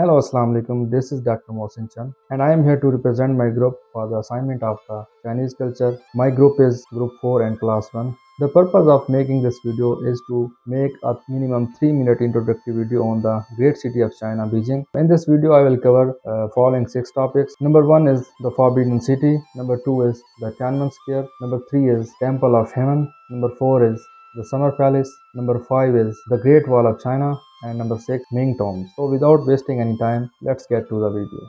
Hello, Assalamu alaikum. This is Dr. Mohsin Chand, and I am here to represent my group for the assignment of the Chinese culture. My group is Group 4 and Class 1. The purpose of making this video is to make a minimum 3-minute introductory video on the great city of China, Beijing. In this video, I will cover following 6 topics. Number 1 is the Forbidden City. Number 2 is the Tiananmen Square. Number 3 is Temple of Heaven. Number 4 is the Summer Palace. Number 5 is the Great Wall of China. And number 6, Ming Tomb. So without wasting any time, let's get to the video.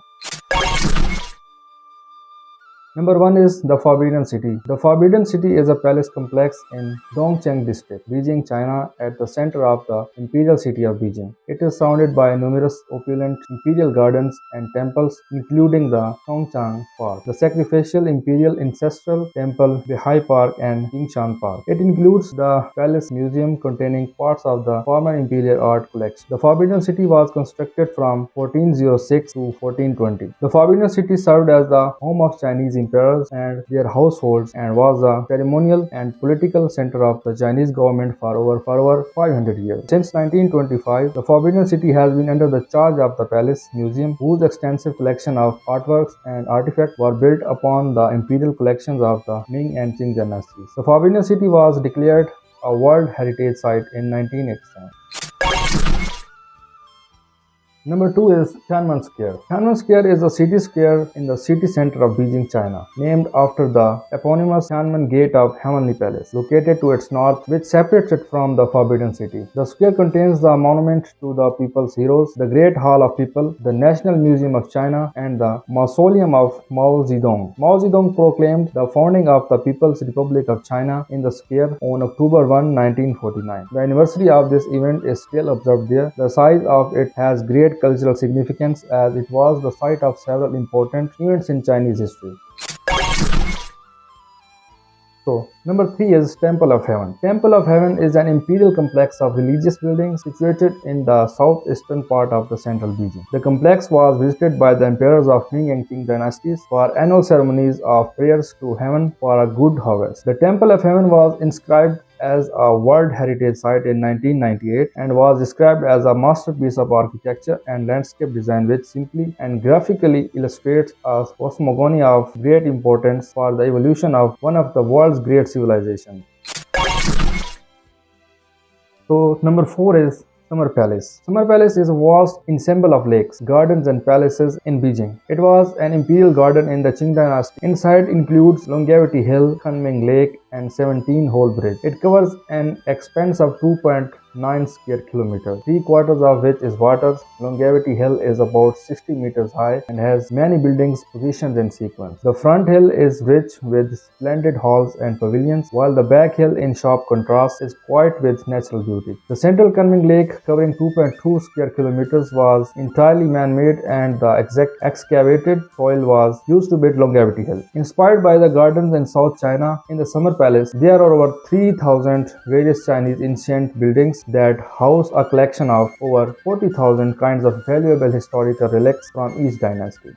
Number 1 is the Forbidden City. The Forbidden City is a palace complex in Dongcheng district, Beijing, China, at the center of the imperial city of Beijing. It is surrounded by numerous opulent imperial gardens and temples, including the Songchang Park, the sacrificial imperial ancestral temple, the High Park, and Jingshan Park. It includes the palace museum containing parts of the former imperial art collection. The Forbidden City was constructed from 1406 to 1420. The Forbidden City served as the home of Chinese emperors and their households and was the ceremonial and political center of the Chinese government for over 500 years. Since 1925, the Forbidden City has been under the charge of the Palace Museum, whose extensive collection of artworks and artifacts were built upon the imperial collections of the Ming and Qing dynasties. The Forbidden City was declared a World Heritage Site in 1987. Number 2 is Tiananmen Square. Tiananmen Square is a city square in the city center of Beijing, China, named after the eponymous Tiananmen Gate of Heavenly Palace, located to its north, which separates it from the Forbidden City. The square contains the monument to the people's heroes, the Great Hall of People, the National Museum of China, and the Mausoleum of Mao Zedong. Mao Zedong proclaimed the founding of the People's Republic of China in the square on October 1, 1949. The anniversary of this event is still observed there. The size of it has great cultural significance as it was the site of several important events in Chinese history. So, number 3 is Temple of Heaven. Temple of Heaven is an imperial complex of religious buildings situated in the southeastern part of the central Beijing. The complex was visited by the emperors of Ming and Qing dynasties for annual ceremonies of prayers to heaven for a good harvest. The Temple of Heaven was inscribed as a World Heritage Site in 1998 and was described as a masterpiece of architecture and landscape design which simply and graphically illustrates a cosmogony of great importance for the evolution of one of the world's great civilizations. So, number 4 is Summer Palace. Summer Palace is a vast ensemble of lakes, gardens and palaces in Beijing. It was an imperial garden in the Qing dynasty. Inside includes Longevity Hill, Kunming Lake, and 17-hole bridge. It covers an expanse of 2.9 square kilometers, 3/4 of which is water. Longevity Hill is about 60 meters high and has many buildings positioned in sequence. The front hill is rich with splendid halls and pavilions, while the back hill, in sharp contrast, is quiet with natural beauty. The central Kunming Lake, covering 2.2 square kilometers, was entirely man-made, and the exact excavated soil was used to build Longevity Hill. Inspired by the gardens in South China, in the Summer Palace, there are over 3,000 various Chinese ancient buildings that house a collection of over 40,000 kinds of valuable historical relics from each dynasty.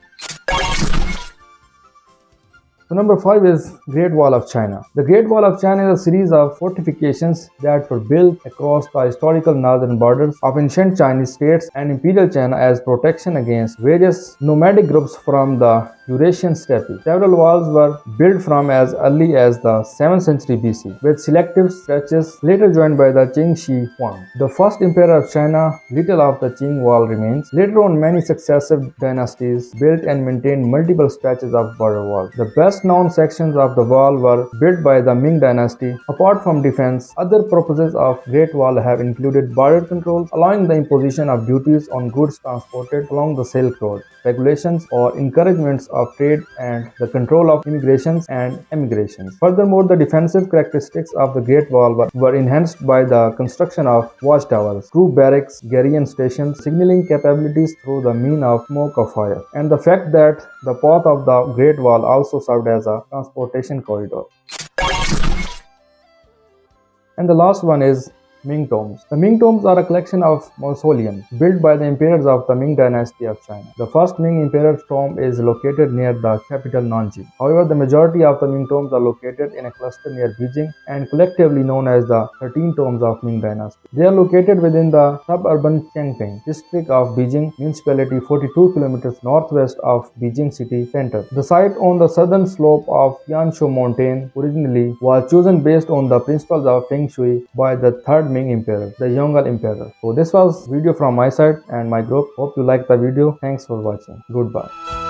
So number 5 is Great Wall of China. The Great Wall of China is a series of fortifications that were built across the historical northern borders of ancient Chinese states and Imperial China as protection against various nomadic groups from the Eurasian steppe. Several walls were built from as early as the 7th century BC, with selective stretches later joined by the Qing Shi Huang. The first emperor of China, little of the Qing wall remains. Later on, many successive dynasties built and maintained multiple stretches of border walls. The best known sections of the wall were built by the Ming dynasty. Apart from defense, other purposes of Great Wall have included border controls, allowing the imposition of duties on goods transported along the Silk Road, regulations or encouragements of trade, and the control of immigrations and emigrations. Furthermore, the defensive characteristics of the Great Wall were enhanced by the construction of watchtowers, troop barracks, garrison stations, signaling capabilities through the means of smoke or fire, and the fact that the path of the Great Wall also served as a transportation corridor. And the last one is Ming Tombs. The Ming Tombs are a collection of mausoleums built by the emperors of the Ming dynasty of China. The first Ming emperor's tomb is located near the capital Nanjing. However, the majority of the Ming tombs are located in a cluster near Beijing and collectively known as the 13 tombs of Ming dynasty. They are located within the suburban Chengping district of Beijing municipality, 42 kilometers northwest of Beijing city center. The site on the southern slope of Yanshu mountain originally was chosen based on the principles of Feng Shui by the third Ming emperor, the Yongle emperor. So this was video from my side and my group. Hope you liked the video. Thanks for watching. Goodbye.